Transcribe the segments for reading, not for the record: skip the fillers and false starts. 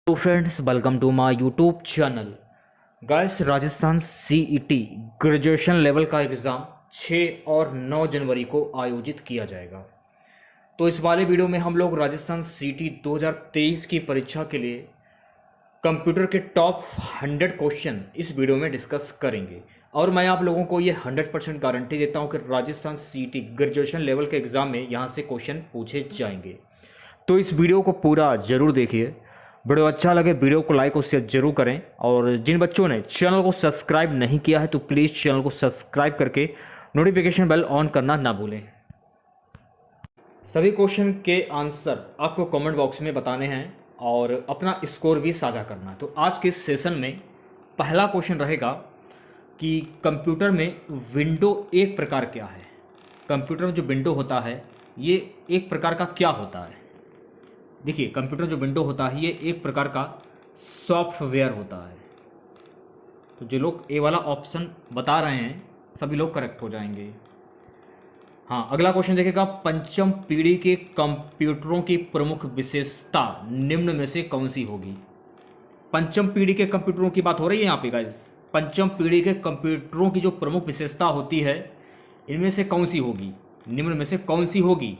तो friends, welcome to my YouTube channel. Guys, Rajasthan CET graduation level का exam 6 और 9 जनवरी को आयोजित किया जाएगा। तो इस वाले वीडियो में हम लोग राजस्थान सीईटी 2023 की परीक्षा के लिए कंप्यूटर के टॉप 100 क्वेश्चन इस वीडियो में डिस्कस करेंगे। और मैं आप लोगों को ये 100% गारंटी देता हूँ कि राजस्थान सीईटी ग्रेजुएशन लेवल के एग्ज़ाम में यहाँ से क्वेश्चन पूछे जाएंगे। तो इस वीडियो को पूरा ज़रूर देखिए। वीडियो अच्छा लगे वीडियो को लाइक और शेयर जरूर करें। और जिन बच्चों ने चैनल को सब्सक्राइब नहीं किया है तो प्लीज़ चैनल को सब्सक्राइब करके नोटिफिकेशन बेल ऑन करना ना भूलें। सभी क्वेश्चन के आंसर आपको कमेंट बॉक्स में बताने हैं और अपना स्कोर भी साझा करना है। तो आज के सेशन में पहला क्वेश्चन रहेगा कि कंप्यूटर में विंडो एक प्रकार क्या है। कंप्यूटर में जो विंडो होता है ये एक प्रकार का क्या होता है। देखिए, कंप्यूटर जो विंडो होता है ये एक प्रकार का सॉफ्टवेयर होता है। तो जो लोग ए वाला ऑप्शन बता रहे हैं सभी लोग करेक्ट हो जाएंगे। हाँ, अगला क्वेश्चन देखेगा, पंचम पीढ़ी के कंप्यूटरों की प्रमुख विशेषता निम्न में से कौन सी होगी। पंचम पीढ़ी के कंप्यूटरों की बात हो रही है यहाँ पे गाइस। पंचम पीढ़ी के कंप्यूटरों की जो प्रमुख विशेषता होती है इनमें से कौन सी होगी, निम्न में से कौन सी होगी।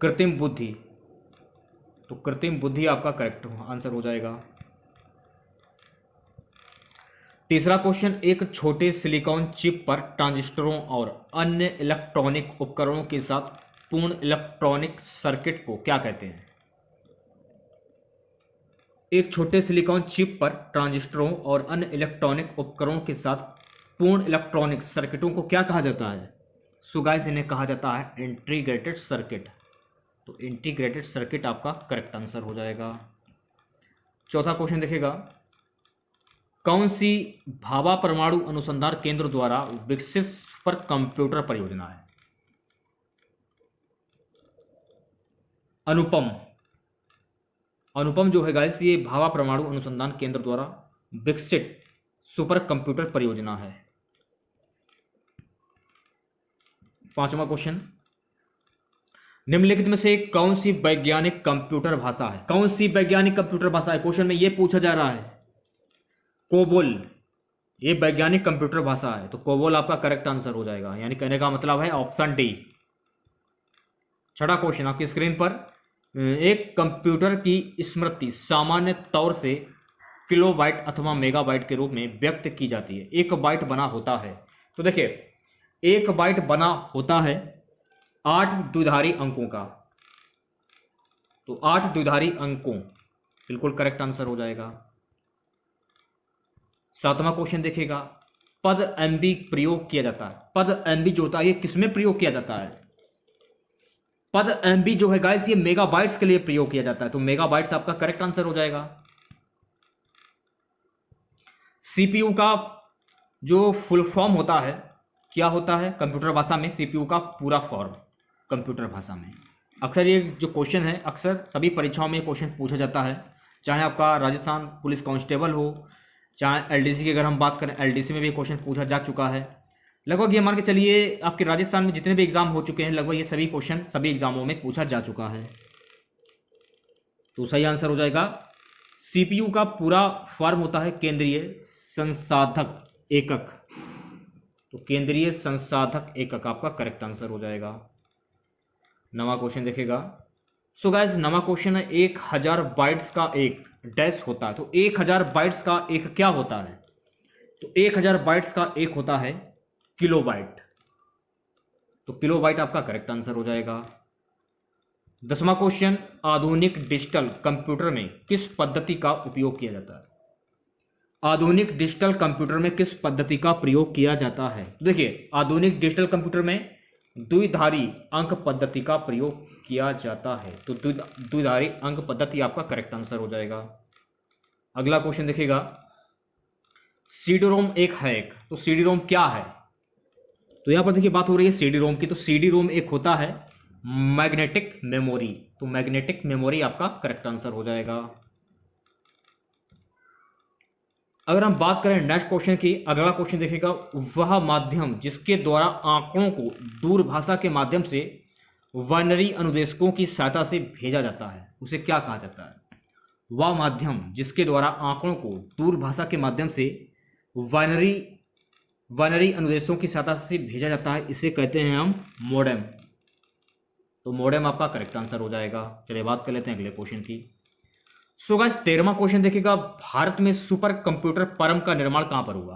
कृत्रिम बुद्धि। तो कृत्रिम बुद्धि आपका करेक्ट आंसर हो जाएगा। तीसरा क्वेश्चन, एक छोटे सिलिकॉन चिप पर ट्रांजिस्टरों और अन्य इलेक्ट्रॉनिक उपकरणों के साथ पूर्ण इलेक्ट्रॉनिक सर्किट को क्या कहते हैं। एक छोटे सिलिकॉन चिप पर ट्रांजिस्टरों और अन्य इलेक्ट्रॉनिक उपकरणों के साथ पूर्ण इलेक्ट्रॉनिक सर्किटों को क्या कहा जाता है। सो गाइस, इन्हें कहा जाता है इंटीग्रेटेड सर्किट। तो इंटीग्रेटेड सर्किट आपका करेक्ट आंसर हो जाएगा। चौथा क्वेश्चन देखेगा, कौन सी भाभा परमाणु अनुसंधान केंद्र द्वारा विकसित सुपर कंप्यूटर परियोजना है। अनुपम। अनुपम जो है गाइस ये भाभा परमाणु अनुसंधान केंद्र द्वारा विकसित सुपर कंप्यूटर परियोजना है। पांचवा क्वेश्चन, निम्नलिखित में से कौन सी वैज्ञानिक कंप्यूटर भाषा है। कौन सी वैज्ञानिक कंप्यूटर भाषा है, क्वेश्चन में यह पूछा जा रहा है। कोबोल ये वैज्ञानिक कंप्यूटर भाषा है। तो कोबोल आपका करेक्ट आंसर हो जाएगा, यानी कहने का मतलब है ऑप्शन डी। छठा क्वेश्चन आपकी स्क्रीन पर, एक कंप्यूटर की स्मृति सामान्य तौर से किलोबाइट अथवा मेगाबाइट के रूप में व्यक्त की जाती है। एक बाइट बना होता है। तो देखिए, एक बाइट बना होता है 8 द्विधारी अंकों का। तो 8 द्विधारी अंकों बिल्कुल करेक्ट आंसर हो जाएगा। सातवां क्वेश्चन देखिएगा, पद एमबी प्रयोग किया जाता है। पद एमबी जो होता है ये किसमें प्रयोग किया जाता है। पद एमबी जो है गाइस ये मेगाबाइट्स के लिए प्रयोग किया जाता है। तो मेगाबाइट्स आपका करेक्ट आंसर हो जाएगा। सीपीयू का जो फुल फॉर्म होता है क्या होता है कंप्यूटर भाषा में। सीपीयू का पूरा फॉर्म कंप्यूटर भाषा में। अक्सर ये जो क्वेश्चन है अक्सर सभी परीक्षाओं में क्वेश्चन पूछा जाता है, चाहे आपका राजस्थान पुलिस कांस्टेबल हो, चाहे एलडीसी की अगर हम बात करें एलडीसी में भी क्वेश्चन पूछा जा चुका है। लगभग ये मान के चलिए आपके राजस्थान में जितने भी एग्जाम हो चुके हैं लगभग ये सभी क्वेश्चन सभी एग्जामों में पूछा जा चुका है। तो सही आंसर हो जाएगा, सीपीयू का पूरा फॉर्म होता है केंद्रीय संसाधक एकक। तो केंद्रीय संसाधक एकक आपका करेक्ट आंसर हो जाएगा। नवा क्वेश्चन देखेगा। सो गाइस, नवा क्वेश्चन है, 1000 बाइट्स का एक डैश होता है। तो 1000 बाइट्स का एक क्या होता है। तो 1000 बाइट्स का एक होता है किलोबाइट। तो किलोबाइट आपका करेक्ट आंसर हो जाएगा। 10वां क्वेश्चन, आधुनिक डिजिटल कंप्यूटर में किस पद्धति का उपयोग किया जाता है। आधुनिक डिजिटल कंप्यूटर में किस पद्धति का प्रयोग किया जाता है। तो देखिए, आधुनिक डिजिटल कंप्यूटर में द्विधारी अंक पद्धति का प्रयोग किया जाता है। तो द्विधारी अंक पद्धति आपका करेक्ट आंसर हो जाएगा। अगला क्वेश्चन देखिएगा, सीडी रोम एक है एक। तो सीडी रोम क्या है। तो यहां पर देखिए बात हो रही है सीडी रोम की। तो सीडी रोम एक होता है मैग्नेटिक मेमोरी। तो मैग्नेटिक मेमोरी आपका करेक्ट आंसर हो जाएगा। अगर हम बात करें नेक्स्ट क्वेश्चन की, अगला क्वेश्चन देखिएगा, वह माध्यम जिसके द्वारा आंकड़ों को दूरभाषा के माध्यम से बाइनरी अनुदेशकों की सहायता से भेजा जाता है उसे क्या कहा जाता है। वह माध्यम जिसके द्वारा आंकड़ों को दूरभाषा के माध्यम से बाइनरी अनुदेशों की सहायता से भेजा जाता है, इसे कहते हैं हम मोडेम। तो मोडेम आपका करेक्ट आंसर हो जाएगा। चलिए बात कर लेते हैं अगले क्वेश्चन की। सो गाइस 13वां क्वेश्चन देखिएगा, भारत में सुपर कंप्यूटर परम का निर्माण कहां पर हुआ?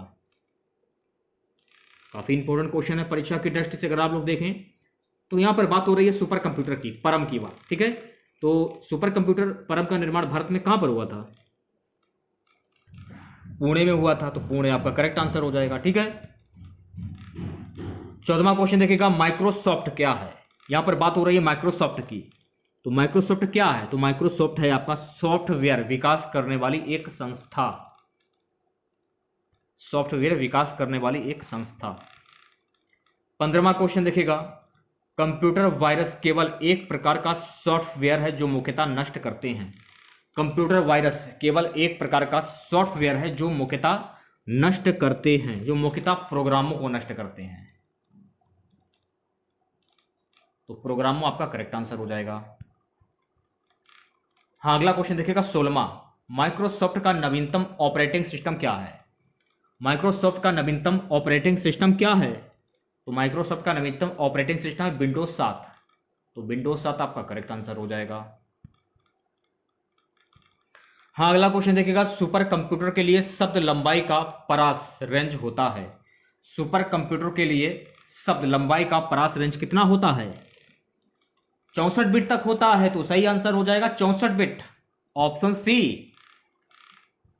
काफी इंपॉर्टेंट क्वेश्चन है परीक्षा की दृष्टि से। अगर आप लोग देखें तो यहां पर बात हो रही है सुपर कंप्यूटर की, परम की बात, ठीक है। तो सुपर कंप्यूटर परम का निर्माण भारत में कहां पर हुआ था? पुणे में हुआ था, तो पुणे आपका करेक्ट आंसर हो जाएगा, ठीक है। 14वां क्वेश्चन देखिएगा, माइक्रोसॉफ्ट क्या है? यहां पर बात हो रही है माइक्रोसॉफ्ट की। तो माइक्रोसॉफ्ट क्या है? तो माइक्रोसॉफ्ट है आपका सॉफ्टवेयर विकास करने वाली एक संस्था। सॉफ्टवेयर विकास करने वाली एक संस्था। 15वां क्वेश्चन देखिएगा, कंप्यूटर वायरस केवल एक प्रकार का सॉफ्टवेयर है जो मुख्यतः नष्ट करते हैं। कंप्यूटर वायरस केवल एक प्रकार का सॉफ्टवेयर है जो मुख्यतः नष्ट करते हैं, जो मुख्यतः प्रोग्रामों को नष्ट करते हैं। तो प्रोग्रामों आपका करेक्ट आंसर हो जाएगा। हाँ, अगला क्वेश्चन देखिएगा 16वां, माइक्रोसॉफ्ट का नवीनतम ऑपरेटिंग सिस्टम क्या है? माइक्रोसॉफ्ट का नवीनतम ऑपरेटिंग सिस्टम क्या है? तो माइक्रोसॉफ्ट का नवीनतम ऑपरेटिंग सिस्टम है विंडोज 7। तो विंडोज 7 आपका करेक्ट आंसर हो जाएगा। हाँ, अगला क्वेश्चन देखिएगा, सुपर कंप्यूटर के लिए शब्द लंबाई का परास रेंज होता है। सुपर कंप्यूटर के लिए शब्द लंबाई का परास रेंज कितना होता है? 64 बिट तक होता है। तो सही आंसर हो जाएगा 64 बिट, ऑप्शन सी।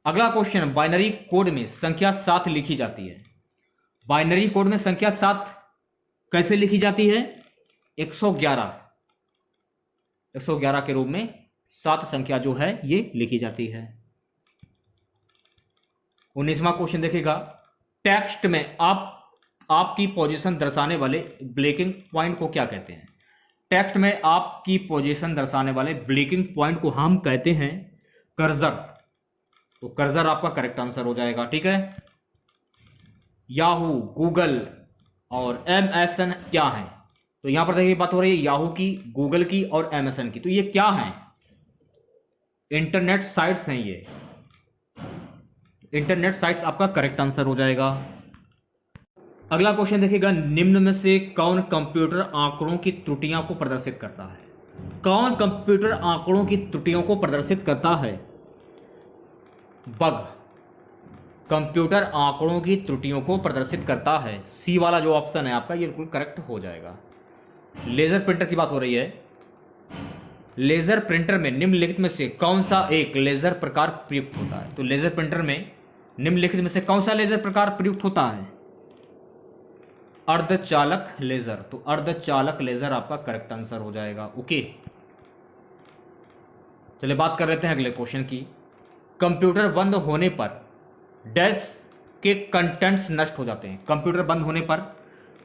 अगला क्वेश्चन, बाइनरी कोड में संख्या 7 लिखी जाती है। बाइनरी कोड में संख्या 7 कैसे लिखी जाती है? 111 के रूप में 7 संख्या जो है ये लिखी जाती है। 19वां क्वेश्चन देखिएगा, टेक्स्ट में आपकी पोजीशन दर्शाने वाले ब्लिंकिंग पॉइंट को क्या कहते हैं? टेक्स्ट में आपकी पोजीशन दर्शाने वाले ब्लिंकिंग पॉइंट को हम कहते हैं कर्सर। तो कर्सर आपका करेक्ट आंसर हो जाएगा, ठीक है। याहू, गूगल और MSN क्या है? तो यहां पर देखिए बात हो रही है याहू की, गूगल की और MSN की। तो ये क्या है? इंटरनेट साइट्स हैं ये। इंटरनेट साइट्स आपका करेक्ट आंसर हो जाएगा। अगला क्वेश्चन देखिएगा, निम्न में से कौन कंप्यूटर आंकड़ों की त्रुटियों को प्रदर्शित करता है? कौन कंप्यूटर आंकड़ों की त्रुटियों को प्रदर्शित करता है? बग कंप्यूटर आंकड़ों की त्रुटियों को प्रदर्शित करता है। सी वाला जो ऑप्शन है आपका ये बिल्कुल करेक्ट हो जाएगा। लेजर प्रिंटर की बात हो रही है। लेजर प्रिंटर में निम्नलिखित में से कौन सा एक लेजर प्रकार प्रयुक्त होता है? तो लेजर प्रिंटर में निम्नलिखित में से कौन सा लेजर प्रकार प्रयुक्त होता है? अर्धचालक लेजर। तो अर्धचालक लेजर आपका करेक्ट आंसर हो जाएगा, ओके। चलिए बात कर लेते हैं अगले क्वेश्चन की। कंप्यूटर बंद होने पर डैश के कंटेंट्स नष्ट हो जाते हैं। कंप्यूटर बंद होने पर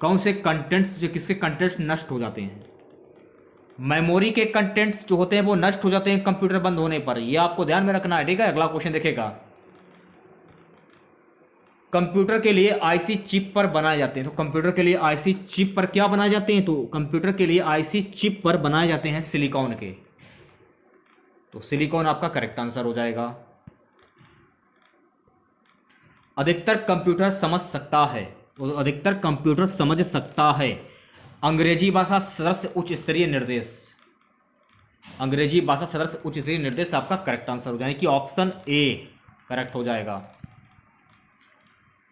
कौन से कंटेंट्स, जो किसके कंटेंट्स नष्ट हो जाते हैं? मेमोरी के कंटेंट्स जो होते हैं वो नष्ट हो जाते हैं कंप्यूटर बंद होने पर। ये आपको ध्यान में रखना है, ठीक है। अगला क्वेश्चन देखेगा, कंप्यूटर के लिए आईसी चिप पर बनाए जाते हैं। तो कंप्यूटर के लिए आईसी चिप पर क्या बनाए जाते हैं? तो कंप्यूटर के लिए आईसी चिप पर बनाए जाते हैं सिलिकॉन के। तो सिलिकॉन आपका करेक्ट आंसर हो जाएगा। अधिकतर कंप्यूटर समझ सकता है। तो अधिकतर कंप्यूटर समझ सकता है अंग्रेजी भाषा सदस्य उच्च स्तरीय निर्देश। अंग्रेजी भाषा सदस्य उच्च स्तरीय निर्देश आपका करेक्ट आंसर हो जाएगा, कि ऑप्शन ए करेक्ट हो जाएगा।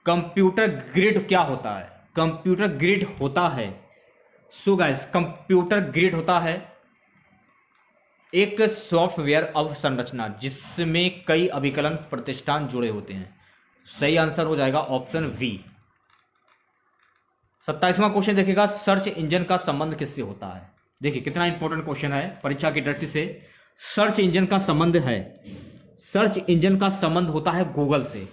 कंप्यूटर ग्रिड क्या होता है? कंप्यूटर ग्रिड होता है, सो गाइस कंप्यूटर ग्रिड होता है एक सॉफ्टवेयर अवसंरचना जिसमें कई अभिकलन प्रतिष्ठान जुड़े होते हैं। सही आंसर हो जाएगा ऑप्शन बी। 27वां क्वेश्चन देखिएगा, सर्च इंजन का संबंध किससे होता है? देखिए कितना इंपॉर्टेंट क्वेश्चन है परीक्षा की दृष्टि से। सर्च इंजन का संबंध है, सर्च इंजन का संबंध होता है गूगल से।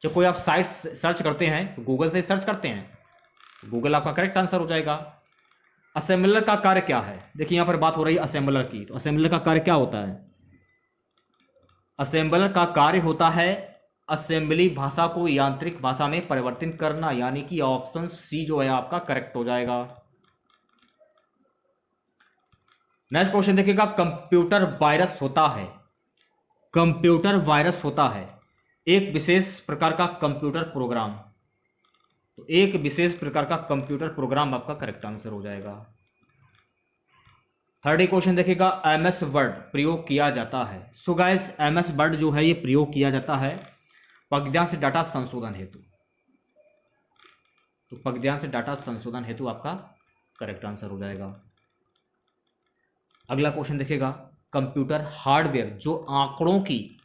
जब कोई आप साइट सर्च करते हैं तो गूगल से सर्च करते हैं, तो गूगल आपका करेक्ट आंसर हो जाएगा। असेंबलर का कार्य क्या है? देखिए यहां पर बात हो रही है असेंबलर की। तो असेंबलर का कार्य क्या होता है? असेंबलर का कार्य होता है असेंबली भाषा को यांत्रिक भाषा में परिवर्तित करना, यानी कि ऑप्शन सी जो है आपका करेक्ट हो जाएगा। नेक्स्ट क्वेश्चन देखिएगा, कंप्यूटर वायरस होता है, कंप्यूटर वायरस होता है एक विशेष प्रकार का कंप्यूटर प्रोग्राम। तो एक विशेष प्रकार का कंप्यूटर प्रोग्राम आपका करेक्ट आंसर हो जाएगा। थर्ड क्वेश्चन देखिएगा, एमएस वर्ड प्रयोग किया जाता है। सो गाइस, एमएस वर्ड जो है ये प्रयोग किया जाता है पगद्यांश डाटा संशोधन हेतु। तो पगद्यांश डाटा संशोधन हेतु आपका करेक्ट आंसर हो जाएगा। अगला क्वेश्चन देखिएगा, कंप्यूटर हार्डवेयर जो आंकड़ों की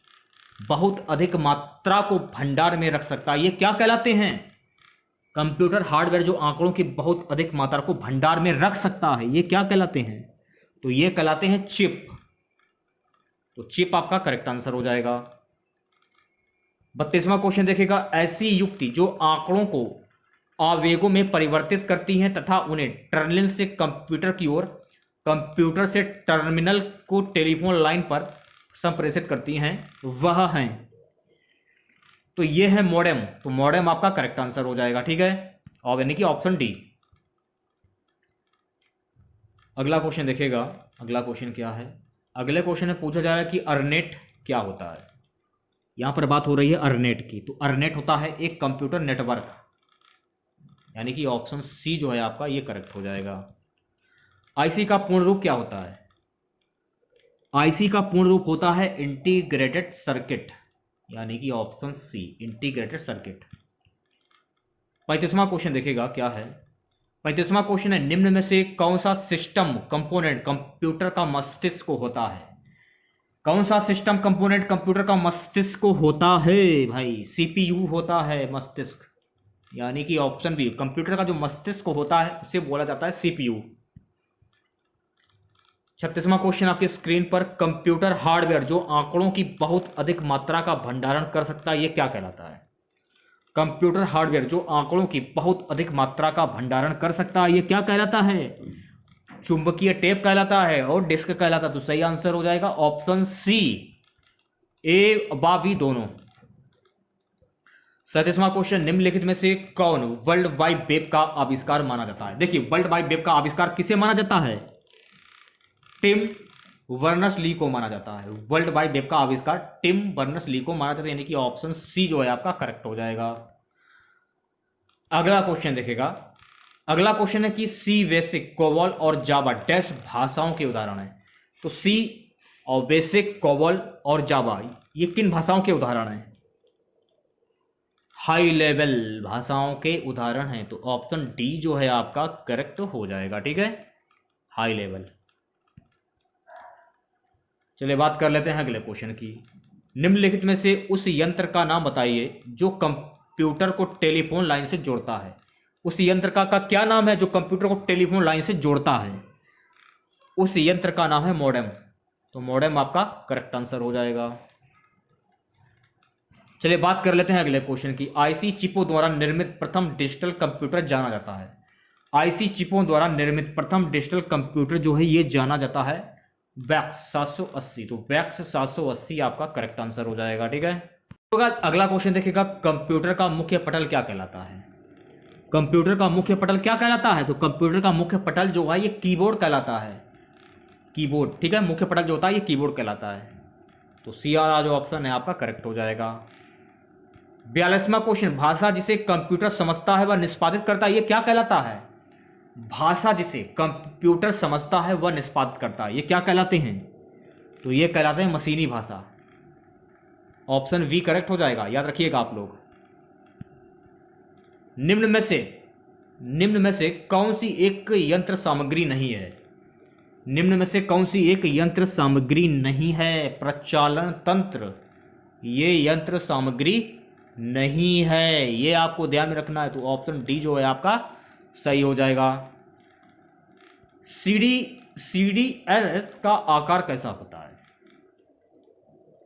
बहुत अधिक मात्रा को भंडार में रख सकता है, ये क्या कहलाते हैं? कंप्यूटर हार्डवेयर जो आंकड़ों की बहुत अधिक मात्रा को भंडार में रख सकता है, ये क्या कहलाते हैं? तो ये कहलाते हैं चिप। तो चिप आपका करेक्ट आंसर हो जाएगा। 32वां क्वेश्चन देखिएगा, ऐसी युक्ति जो आंकड़ों को आवेगों में परिवर्तित करती हैं तथा उन्हें टर्मिनल से कंप्यूटर की ओर, कंप्यूटर से टर्मिनल को टेलीफोन लाइन पर संप्रेषित करती हैं, वह हैं। तो ये है मॉडेम। तो मॉडेम आपका करेक्ट आंसर हो जाएगा। ठीक है, और यानी कि ऑप्शन डी। अगला क्वेश्चन देखिएगा, अगला क्वेश्चन क्या है? अगले क्वेश्चन में पूछा जा रहा है कि अर्नेट क्या होता है। यहां पर बात हो रही है अर्नेट की। तो अर्नेट होता है एक कंप्यूटर नेटवर्क, यानी कि ऑप्शन सी जो है आपका ये करेक्ट हो जाएगा। आईसी का पूर्ण रूप क्या होता है? आईसी का पूर्ण रूप होता है इंटीग्रेटेड सर्किट, यानी कि ऑप्शन सी इंटीग्रेटेड सर्किट। 35वां क्वेश्चन देखिएगा क्या है? 35वां क्वेश्चन है, निम्न में से कौन सा सिस्टम कंपोनेंट कंप्यूटर का मस्तिष्क को होता है? कौन सा सिस्टम कंपोनेंट कंप्यूटर का मस्तिष्क को होता है? भाई सीपीयू होता है मस्तिष्क, यानी कि ऑप्शन बी कंप्यूटर का जो मस्तिष्क होता है उसे बोला जाता है सीपीयू। 36वां क्वेश्चन आपकी स्क्रीन पर, कंप्यूटर हार्डवेयर जो आंकड़ों की बहुत अधिक मात्रा का भंडारण कर सकता है, यह क्या कहलाता है? कंप्यूटर हार्डवेयर जो आंकड़ों की बहुत अधिक मात्रा का भंडारण कर सकता है, यह क्या कहलाता है? चुंबकीय टेप कहलाता है और डिस्क कहलाता है। तो सही आंसर हो जाएगा ऑप्शन सी, ए व बी दोनों। 37वां क्वेश्चन, निम्नलिखित में से कौन वर्ल्ड वाइड वेब का आविष्कार माना जाता है? देखिए, वर्ल्ड वाइड वेब का आविष्कार किसे माना जाता है? टिम बर्नर्स ली को माना जाता है। वर्ल्ड वाइड वेब का आविष्कार टिम बर्नर्स ली को माना जाता है, यानी कि ऑप्शन सी जो है आपका करेक्ट हो जाएगा। अगला क्वेश्चन देखेगा, अगला क्वेश्चन है कि सी, बेसिक, कोबॉल और जावा डैश भाषाओं के उदाहरण है। तो सी और बेसिक, कोबॉल और जावा ये किन भाषाओं के उदाहरण हैं? हाई लेवल भाषाओं के उदाहरण हैं। तो ऑप्शन डी जो है आपका करेक्ट हो जाएगा। ठीक है, हाई लेवल। चलिए बात कर लेते हैं अगले क्वेश्चन की। निम्नलिखित में से उस यंत्र का नाम बताइए जो कंप्यूटर को टेलीफोन लाइन से जोड़ता है। उस यंत्र का क्या नाम है जो कंप्यूटर को टेलीफोन लाइन से जोड़ता है? उस यंत्र का नाम है मॉडेम। तो मॉडेम आपका करेक्ट आंसर हो जाएगा। चलिए बात कर लेते हैं अगले क्वेश्चन की। आईसी चिपों द्वारा निर्मित प्रथम डिजिटल कंप्यूटर जाना जाता है। आईसी चिपों द्वारा निर्मित प्रथम डिजिटल कंप्यूटर जो है ये जाना जाता है बैक्स 780। तो बैक्स 780 आपका करेक्ट आंसर हो जाएगा। ठीक है, तो अगला क्वेश्चन देखिएगा, कंप्यूटर का मुख्य पटल क्या कहलाता है? कंप्यूटर का मुख्य पटल क्या कहलाता है? तो कंप्यूटर का मुख्य पटल जो है ये कीबोर्ड कहलाता है। कीबोर्ड, ठीक है, मुख्य पटल जो होता है ये कीबोर्ड कहलाता है। तो सी वाला जो ऑप्शन है आपका करेक्ट हो जाएगा। 42वां क्वेश्चन, भाषा जिसे कंप्यूटर समझता है वह निष्पादित करता है, ये क्या कहलाता है? भाषा जिसे कंप्यूटर समझता है वह निष्पादित करता है, ये क्या कहलाते हैं? तो ये कहलाते हैं मशीनी भाषा। ऑप्शन वी करेक्ट हो जाएगा, याद रखिएगा आप लोग। निम्न में से कौन सी एक यंत्र सामग्री नहीं है? निम्न में से कौन सी एक यंत्र सामग्री नहीं है? प्रचालन तंत्र ये यंत्र सामग्री नहीं है, ये आपको ध्यान में रखना है। तो ऑप्शन डी जो है आपका सही हो जाएगा। सीडीएस का आकार कैसा होता है?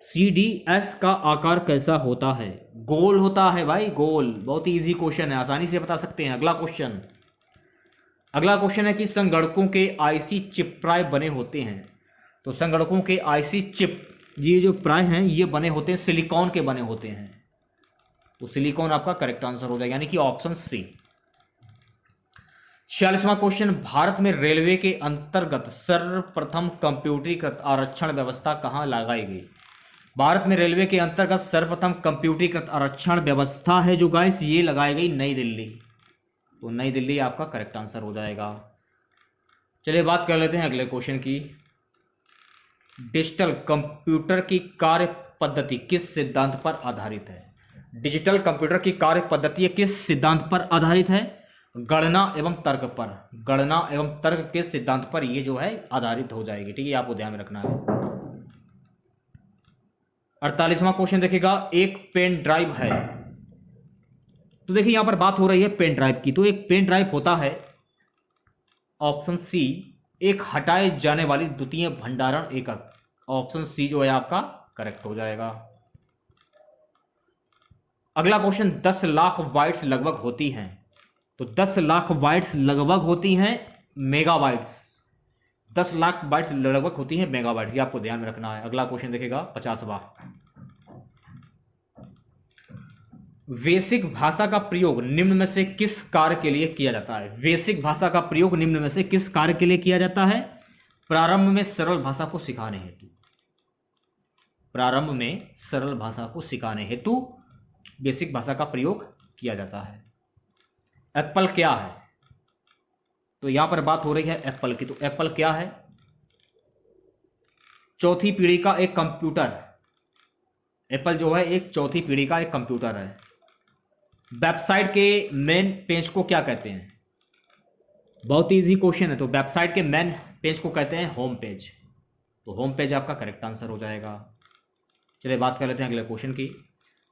सीडीएस का आकार कैसा होता है? गोल होता है भाई, गोल। बहुत ही इजी क्वेश्चन है, आसानी से बता सकते हैं। अगला क्वेश्चन है कि संगणकों के आईसी चिप प्राय बने होते हैं। तो संगणकों के आईसी चिप ये जो प्राय हैं ये बने होते हैं सिलिकॉन के बने होते हैं। तो सिलिकॉन आपका करेक्ट आंसर हो जाएगा, यानी कि ऑप्शन सी। 46वां क्वेश्चन, भारत में रेलवे के अंतर्गत सर्वप्रथम कंप्यूटरीकृत आरक्षण व्यवस्था कहाँ लगाई गई? भारत में रेलवे के अंतर्गत सर्वप्रथम कंप्यूटरीकृत आरक्षण व्यवस्था है जो गाइस, ये लगाई गई नई दिल्ली। तो नई दिल्ली आपका करेक्ट आंसर हो जाएगा। चलिए बात कर लेते हैं अगले क्वेश्चन की। डिजिटल कंप्यूटर की कार्य पद्धति किस सिद्धांत पर आधारित है? डिजिटल कंप्यूटर की कार्य पद्धति किस सिद्धांत पर आधारित है? गणना एवं तर्क पर। गणना एवं तर्क के सिद्धांत पर ये जो है आधारित हो जाएगी। ठीक है, आपको ध्यान में रखना है। 48वां क्वेश्चन देखिएगा, एक पेन ड्राइव है। तो देखिए यहां पर बात हो रही है पेन ड्राइव की। तो एक पेन ड्राइव होता है, ऑप्शन सी, एक हटाए जाने वाली द्वितीय भंडारण एकक। ऑप्शन सी जो है आपका करेक्ट हो जाएगा। अगला क्वेश्चन, 10 लाख बाइट्स लगभग होती हैं। तो 10 लाख बाइट्स लगभग होती हैं मेगाबाइट्स। 10 लाख बाइट्स लगभग होती हैं मेगाबाइट्स, ये आपको ध्यान में रखना है। अगला क्वेश्चन देखेगा 50वां, वेसिक भाषा का प्रयोग निम्न में से किस कार्य के लिए किया जाता है? वेसिक भाषा का प्रयोग निम्न में से किस कार्य के लिए किया जाता है? प्रारंभ में सरल भाषा को सिखाने हेतु। प्रारंभ में सरल भाषा को सिखाने हेतु बेसिक भाषा का प्रयोग किया जाता है। एप्पल क्या है? तो यहां पर बात हो रही है एप्पल की। तो एप्पल क्या है? चौथी पीढ़ी का एक कंप्यूटर। एप्पल जो है एक चौथी पीढ़ी का एक कंप्यूटर है। वेबसाइट के मेन पेज को क्या कहते हैं? बहुत इजी क्वेश्चन है। तो वेबसाइट के मेन पेज को कहते हैं होम पेज। तो होम पेज आपका करेक्ट आंसर हो जाएगा। चलिए बात कर लेते हैं अगले क्वेश्चन की।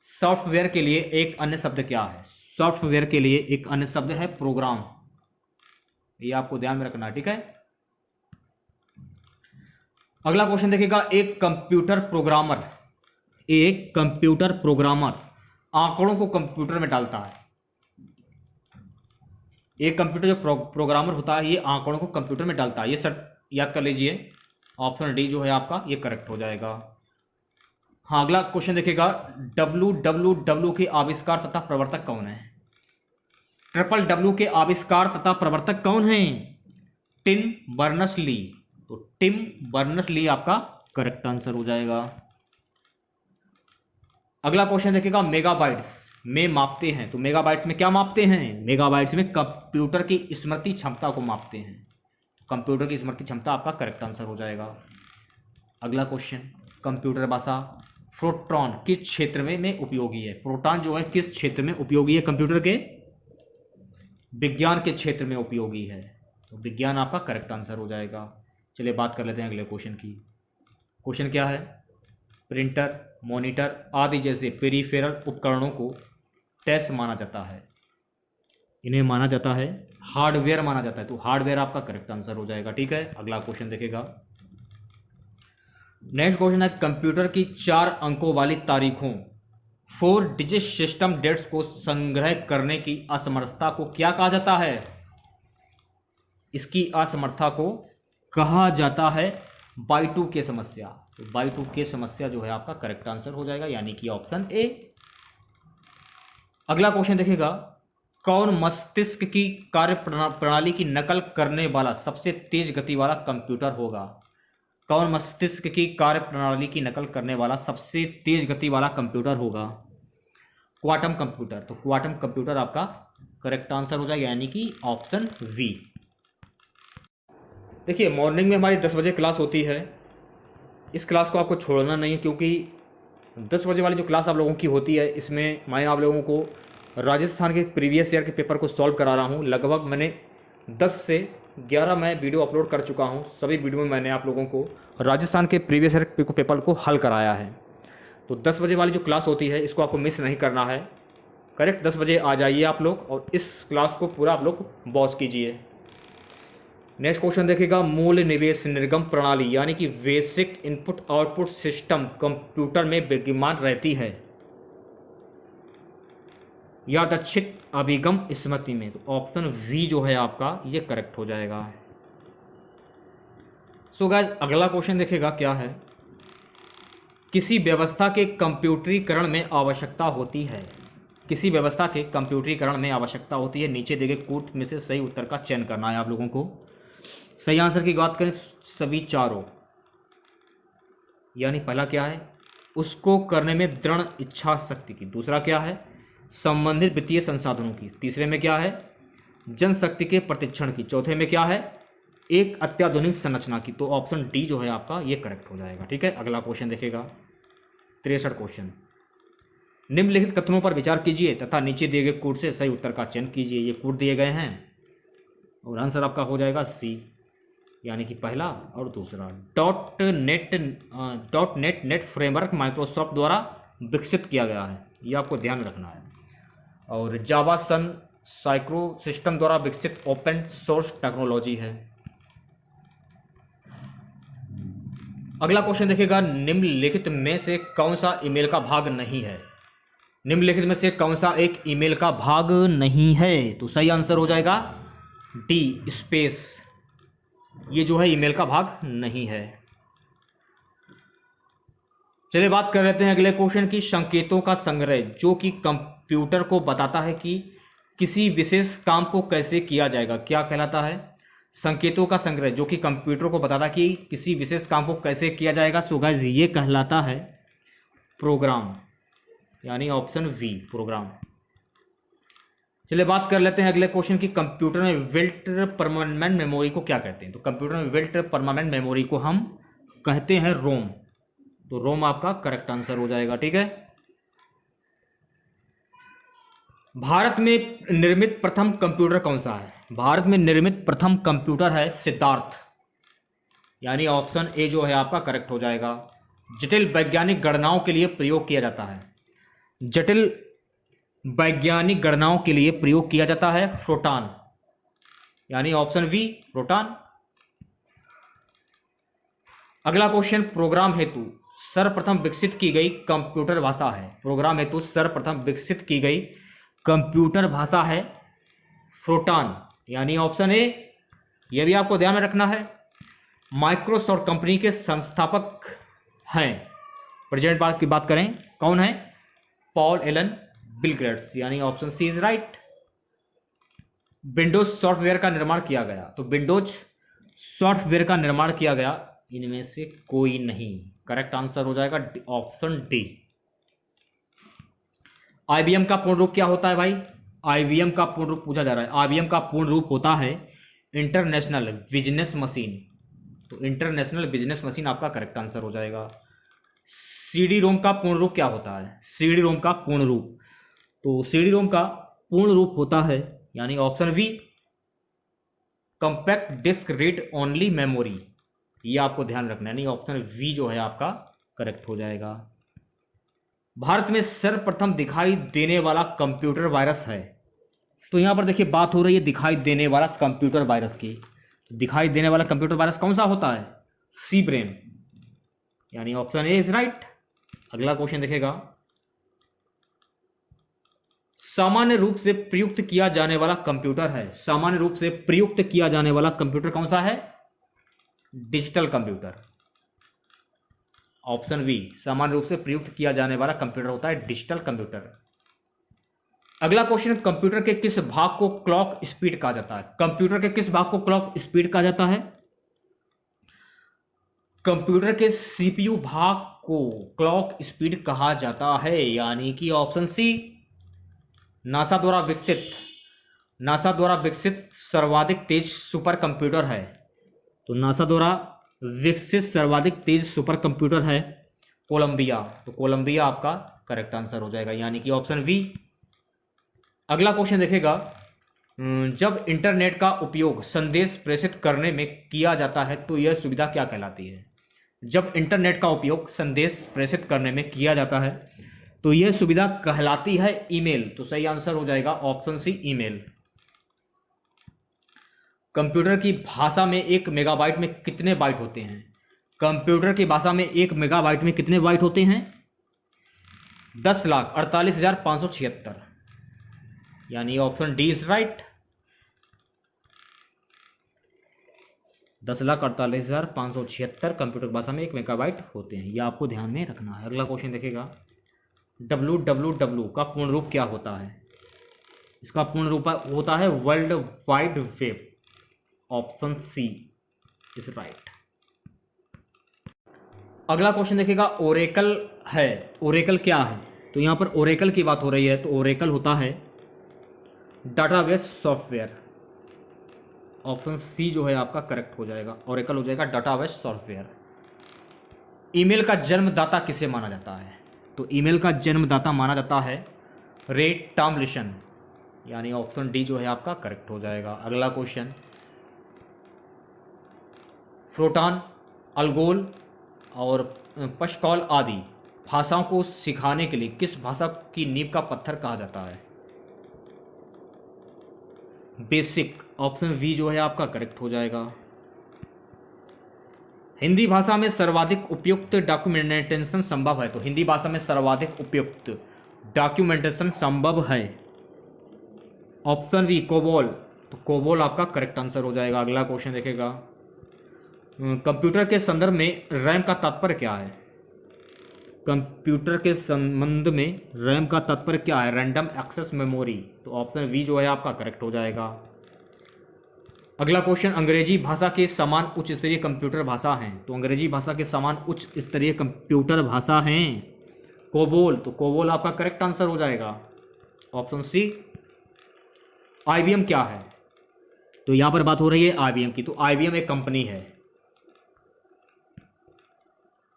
सॉफ्टवेयर के लिए एक अन्य शब्द क्या है? सॉफ्टवेयर के लिए एक अन्य शब्द है प्रोग्राम। ये आपको ध्यान में रखना है, ठीक है। अगला क्वेश्चन देखिएगा, एक कंप्यूटर प्रोग्रामर आंकड़ों को कंप्यूटर में डालता है। एक कंप्यूटर जो प्रोग्रामर होता है, ये आंकड़ों को कंप्यूटर में डालता है। ये सब याद कर लीजिए। ऑप्शन डी जो है आपका ये करेक्ट हो जाएगा। हाँ, अगला क्वेश्चन देखिएगा, WWW के आविष्कार तथा प्रवर्तक कौन है? WWW के आविष्कार तथा प्रवर्तक कौन है? Tim Berners-Lee. तो टिम बर्नर्स-ली आपका करेक्ट आंसर हो जाएगा। अगला क्वेश्चन देखिएगा, मेगाबाइट्स में मापते हैं। तो मेगाबाइट्स में क्या मापते हैं? मेगाबाइट्स में कंप्यूटर की स्मृति क्षमता को मापते हैं। कंप्यूटर की स्मृति क्षमता आपका करेक्ट आंसर हो जाएगा। अगला क्वेश्चन, कंप्यूटर भाषा प्रोटॉन किस क्षेत्र में उपयोगी है? प्रोटॉन जो है किस क्षेत्र में उपयोगी है? कंप्यूटर के विज्ञान के क्षेत्र में उपयोगी है। तो विज्ञान आपका करेक्ट आंसर हो जाएगा। चलिए बात कर लेते हैं अगले क्वेश्चन की। क्वेश्चन क्या है? प्रिंटर, मॉनिटर आदि जैसे पेरिफेरल उपकरणों को टेस्ट माना जाता है। इन्हें माना जाता है हार्डवेयर माना जाता है। तो हार्डवेयर आपका करेक्ट आंसर हो जाएगा, ठीक है। अगला क्वेश्चन देखेगा, नेक्स्ट क्वेश्चन है, कंप्यूटर की 4 अंकों वाली तारीखों 4 डिजिट सिस्टम डेट्स को संग्रह करने की असमर्थता को क्या कहा जाता है? इसकी असमर्थता को कहा जाता है बाई-2 के समस्या। तो बाई-2 के समस्या जो है आपका करेक्ट आंसर हो जाएगा, यानी कि ऑप्शन ए। अगला क्वेश्चन देखेगा, कौन मस्तिष्क की कार्य प्रणाली की नकल करने वाला सबसे तेज गति वाला कंप्यूटर होगा? कौन मस्तिष्क की कार्य प्रणाली की नकल करने वाला सबसे तेज गति वाला कंप्यूटर होगा? Quantum computer. तो क्वांटम कंप्यूटर आपका करेक्ट आंसर हो जाएगा, यानी कि ऑप्शन वी। देखिए, मॉर्निंग में हमारी 10 बजे क्लास होती है। इस क्लास को आपको छोड़ना नहीं है, क्योंकि 10 बजे वाली जो क्लास आप लोगों की होती है, इसमें मैं आप लोगों को राजस्थान के प्रीवियस ईयर के पेपर को सॉल्व करा रहा हूँ। लगभग मैंने 10 से 11 मैं वीडियो अपलोड कर चुका हूँ। सभी वीडियो में मैंने आप लोगों को राजस्थान के प्रीवियस ईयर पेपर को हल कराया है। तो 10 बजे वाली जो क्लास होती है, इसको आपको मिस नहीं करना है। करेक्ट 10 बजे आ जाइए आप लोग, और इस क्लास को पूरा आप लोग वॉच कीजिए। नेक्स्ट क्वेश्चन देखिएगा, मूल निवेश निर्गम प्रणाली यानी कि basic input output system computer में विद्यमान रहती है यादृच्छिक अभिगम स्मृति में? तो ऑप्शन वी जो है आपका ये करेक्ट हो जाएगा। सो गाइस, अगला क्वेश्चन देखिएगा क्या है, किसी व्यवस्था के कंप्यूटरीकरण में आवश्यकता होती है। किसी व्यवस्था के कंप्यूटरीकरण में आवश्यकता होती है, नीचे दिए गए कोट में से सही उत्तर का चयन करना है आप लोगों को। सही आंसर की बात करें सभी चारों, यानी पहला क्या है, उसको करने में दृढ़ इच्छा शक्ति की, दूसरा क्या है, संबंधित वित्तीय संसाधनों की, तीसरे में क्या है, जनशक्ति के प्रतिक्षण की, चौथे में क्या है, एक अत्याधुनिक संरचना की। तो ऑप्शन डी जो है आपका ये करेक्ट हो जाएगा। ठीक है, अगला क्वेश्चन देखेगा 63 क्वेश्चन। निम्नलिखित कथनों पर विचार कीजिए तथा नीचे दिए गए कोड से सही उत्तर का चयन कीजिए। ये कोड दिए गए हैं और आंसर आपका हो जाएगा सी, यानी कि पहला और दूसरा। डॉट नेट फ्रेमवर्क माइक्रोसॉफ्ट द्वारा विकसित किया गया है, ये आपको ध्यान रखना है। और जावा सन साइक्रो सिस्टम द्वारा विकसित ओपन सोर्स टेक्नोलॉजी है। अगला क्वेश्चन देखिएगा, निम्नलिखित में से कौन सा ईमेल का भाग नहीं है। निम्नलिखित में से कौन सा एक ईमेल का भाग नहीं है, तो सही आंसर हो जाएगा डी स्पेस, ये जो है ईमेल का भाग नहीं है। चलिए बात कर लेते हैं अगले क्वेश्चन की, संकेतों का संग्रह जो कि कंप्यूटर को बताता है कि किसी विशेष काम को कैसे किया जाएगा, क्या कहलाता है, संकेतों का संग्रह जो कि कंप्यूटर को बताता है कि किसी विशेष काम को कैसे किया जाएगा। सो गाइस ये कहलाता है प्रोग्राम, यानी ऑप्शन वी प्रोग्राम। चलिए बात कर लेते हैं अगले क्वेश्चन की, कंप्यूटर में बिल्ट परमानेंट मेमोरी को क्या कहते हैं। तो कंप्यूटर में बिल्ट परमानेंट मेमोरी को हम कहते हैं रोम, तो रोम आपका करेक्ट आंसर हो जाएगा। ठीक है, भारत में निर्मित प्रथम कंप्यूटर कौन सा है। भारत में निर्मित प्रथम कंप्यूटर है सिद्धार्थ, यानी ऑप्शन ए जो है आपका करेक्ट हो जाएगा। जटिल वैज्ञानिक गणनाओं के लिए प्रयोग किया जाता है, जटिल वैज्ञानिक गणनाओं के लिए प्रयोग किया जाता है प्रोटॉन, यानी ऑप्शन वी प्रोटॉन। अगला क्वेश्चन, प्रोग्राम हेतु सर्वप्रथम विकसित की गई कंप्यूटर भाषा है। प्रोग्राम हेतु सर्वप्रथम विकसित की गई कंप्यूटर भाषा है प्रोटॉन, यानी ऑप्शन ए, यह भी आपको ध्यान में रखना है। माइक्रोसॉफ्ट कंपनी के संस्थापक हैं, प्रेजेंट बात की बात करें कौन है, पॉल एलन बिल गेट्स, यानी option C is right. Windows software का निर्माण किया गया, तो विंडोज सॉफ्टवेयर का निर्माण किया गया, इनमें से कोई नहीं, करेक्ट आंसर हो जाएगा ऑप्शन डी। आईबीएम का पूर्ण रूप क्या होता है भाई, आईबीएम का पूर्ण रूप पूछा जा रहा है। आईबीएम का पूर्ण रूप होता है इंटरनेशनल बिजनेस मशीन, तो इंटरनेशनल बिजनेस मशीन आपका करेक्ट आंसर हो जाएगा। सीडी रोम का पूर्ण रूप क्या होता है, सीडी रोम का पूर्ण रूप, तो सीडी रोम का पूर्ण रूप होता है, यानी option B compact disc read only memory, ये आपको ध्यान रखना है, यानी ऑप्शन वी जो है आपका करेक्ट हो जाएगा। भारत में सर्वप्रथम दिखाई देने वाला कंप्यूटर वायरस है, तो यहां पर देखिए बात हो रही है दिखाई देने वाला कंप्यूटर वायरस की, तो दिखाई देने वाला कंप्यूटर वायरस कौन सा होता है, सी ब्रेन, यानी ऑप्शन ए इज राइट। अगला क्वेश्चन देखेगा, सामान्य रूप से प्रयुक्त किया जाने वाला कंप्यूटर है, सामान्य रूप से प्रयुक्त किया जाने वाला कंप्यूटर कौन सा है, डिजिटल कंप्यूटर, ऑप्शन वी, सामान्य रूप से प्रयुक्त किया जाने वाला कंप्यूटर होता है डिजिटल कंप्यूटर। अगला क्वेश्चन, कंप्यूटर के किस भाग को क्लॉक स्पीड कहा जाता है, कंप्यूटर के किस भाग को क्लॉक स्पीड कहा जाता है, कंप्यूटर के सीपीयू भाग को क्लॉक स्पीड कहा जाता है, यानी कि ऑप्शन सी, नासा द्वारा विकसित सर्वाधिक तेज सुपर कंप्यूटर है, तो नासा द्वारा विकसित सर्वाधिक तेज सुपर कंप्यूटर है कोलंबिया, तो कोलंबिया आपका करेक्ट आंसर हो जाएगा, यानी कि ऑप्शन वी। अगला क्वेश्चन देखेगा, जब इंटरनेट का उपयोग संदेश प्रेषित करने में किया जाता है तो यह सुविधा क्या कहलाती है, जब इंटरनेट का उपयोग संदेश प्रेषित करने में किया जाता है तो यह सुविधा कहलाती है ईमेल, तो सही आंसर हो जाएगा ऑप्शन सी ईमेल। कंप्यूटर की भाषा में 1 मेगाबाइट में कितने बाइट होते हैं, कंप्यूटर की भाषा में 1 मेगाबाइट में कितने बाइट होते हैं, 10,48,576, यानी option D is right. 10,48,576 computer भाषा में 1 मेगाबाइट होते हैं, यह आपको ध्यान में रखना है। अगला क्वेश्चन देखेगा, WWW का पूर्ण रूप क्या होता है? इसका पूर्ण रूप होता है World Wide Web. Option C is right. अगला क्वेश्चन देखिएगा, ओरेकल है। ओरेकल क्या है? तो यहाँ पर ओरेकल की बात हो रही है, तो ओरेकल होता है डाटाबेस सॉफ्टवेयर। ऑप्शन सी जो है आपका करेक्ट हो जाएगा, ओरेकल हो जाएगा डाटाबेस सॉफ्टवेयर। ईमेल का जन्मदाता किसे माना जाता है? तो ईमेल का जन्मदाता माना जाता है रे टॉमलिंसन, यानी ऑप्शन डी जो है आपका करेक्ट हो जाएगा। अगला क्वेश्चन, फ्रोटान, अल्गोल और पश्कॉल आदि भाषाओं को सिखाने के लिए किस भाषा की नींव का पत्थर कहा जाता है? बेसिक। ऑप्शन वी जो है आपका करेक्ट हो जाएगा। हिंदी भाषा में सर्वाधिक उपयुक्त डॉक्यूमेंटेशन संभव है। तो हिंदी भाषा में सर्वाधिक उपयुक्त डॉक्यूमेंटेशन संभव है। Option B COBOL. तो कोबोल आपका करेक्ट आंसर हो जाएगा। अगला क्वेश्चन देखेगा, कंप्यूटर के संदर्भ में रैम का तात्पर्य क्या है? कंप्यूटर के संबंध में रैम का तात्पर्य क्या है? Random access memory. तो ऑप्शन वी जो है आपका करेक्ट हो जाएगा। अगला क्वेश्चन, अंग्रेजी भाषा के समान उच्च स्तरीय कंप्यूटर भाषा हैं। तो अंग्रेजी भाषा के समान उच्च स्तरीय कंप्यूटर भाषा हैं कोबोल। तो कोबोल आपका करेक्ट आंसर हो जाएगा। Option C. IBM क्या है? तो यहां पर बात हो रही है IBM की। तो IBM एक कंपनी है।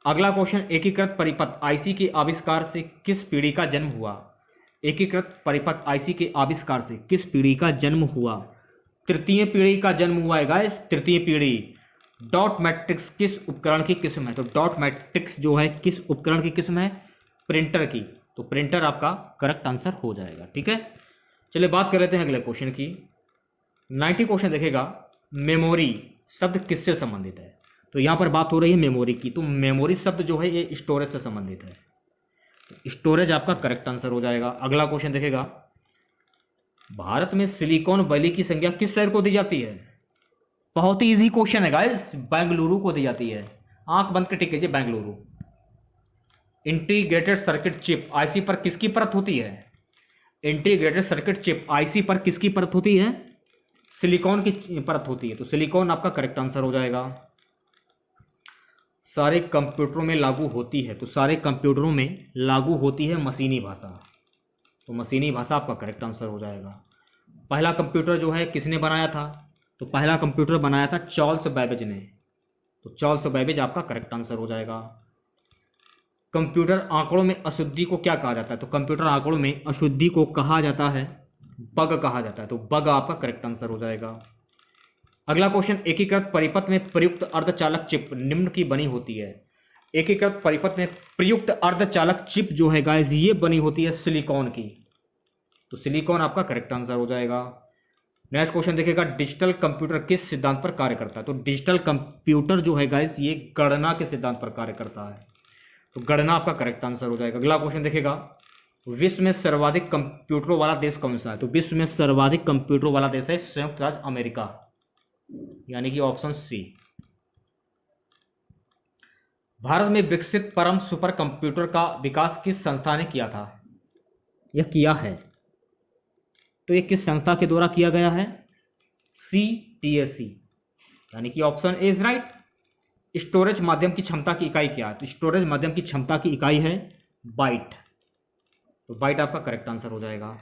अगला क्वेश्चन, एकीकृत परिपथ IC के आविष्कार से किस पीढ़ी का जन्म हुआ? एकीकृत परिपथ IC के आविष्कार से किस पीढ़ी का जन्म हुआ? तृतीय पीढ़ी का जन्म हुआ है गाइस, तृतीय पीढ़ी। डॉट मैट्रिक्स किस उपकरण की किस्म है? तो डॉट मैट्रिक्स जो है किस उपकरण की किस्म है? प्रिंटर की। तो प्रिंटर आपका करेक्ट आंसर हो जाएगा। ठीक है, चलिए बात कर लेते हैं अगले क्वेश्चन की। 90 क्वेश्चन देखेगा, मेमोरी शब्द किससे संबंधित है? तो यहां पर बात हो रही है मेमोरी की। तो मेमोरी शब्द जो है ये स्टोरेज से संबंधित है। स्टोरेज आपका करेक्ट आंसर हो जाएगा। अगला क्वेश्चन देखेगा, भारत में सिलिकॉन वैली की संज्ञा किस शहर को दी जाती है? बहुत ही इजी क्वेश्चन है गाइस, बेंगलुरु को दी जाती है। आंख बंद कर टिक कीजिए, Bengaluru. Integrated circuit chip IC पर किसकी परत होती है? इंटीग्रेटेड सर्किट चिप IC पर किसकी परत होती है? सिलिकॉन की परत होती है। तो सिलिकॉन आपका करेक्ट आंसर हो जाएगा। सारे कंप्यूटरों में लागू होती है। तो सारे कंप्यूटरों में लागू होती है मशीनी भाषा। तो मशीनी भाषा आपका करेक्ट आंसर हो जाएगा। पहला कंप्यूटर जो है किसने बनाया था? तो पहला कंप्यूटर बनाया था चार्ल्स बैबेज ने। तो चार्ल्स बैबेज आपका करेक्ट आंसर हो जाएगा। कंप्यूटर आंकड़ों में अशुद्धि को क्या कहा जाता है? तो कंप्यूटर आंकड़ों में अशुद्धि को कहा जाता है बग कहा जाता है। तो बग आपका करेक्ट आंसर हो जाएगा। अगला क्वेश्चन, एकीकृत परिपथ में प्रयुक्त अर्धचालक चिप निम्न की बनी होती है। एकीकृत परिपथ में प्रयुक्त अर्धचालक चिप जो है गाइस ये बनी होती है सिलिकॉन की। तो सिलिकॉन आपका करेक्ट आंसर हो जाएगा। नेक्स्ट क्वेश्चन देखिएगा, डिजिटल कंप्यूटर किस सिद्धांत पर कार्य करता है? तो डिजिटल कंप्यूटर जो है गाइस ये गणना के सिद्धांत पर कार्य करता है। तो गणना आपका करेक्ट आंसर हो जाएगा। अगला क्वेश्चन देखिएगा, विश्व में सर्वाधिक कंप्यूटरों वाला देश कौन सा है? तो विश्व में सर्वाधिक कंप्यूटरों वाला देश है संयुक्त राज्य अमेरिका, यानी कि ऑप्शन सी। भारत में विकसित परम सुपर कंप्यूटर का विकास किस संस्था ने किया था या किया है? तो ये किस संस्था के द्वारा किया गया है? CTSE, यानी कि option A is right. Storage माध्यम की क्षमता की इकाई क्या है? तो स्टोरेज माध्यम की क्षमता की इकाई है बाइट। तो बाइट आपका करेक्ट आंसर हो जाएगा।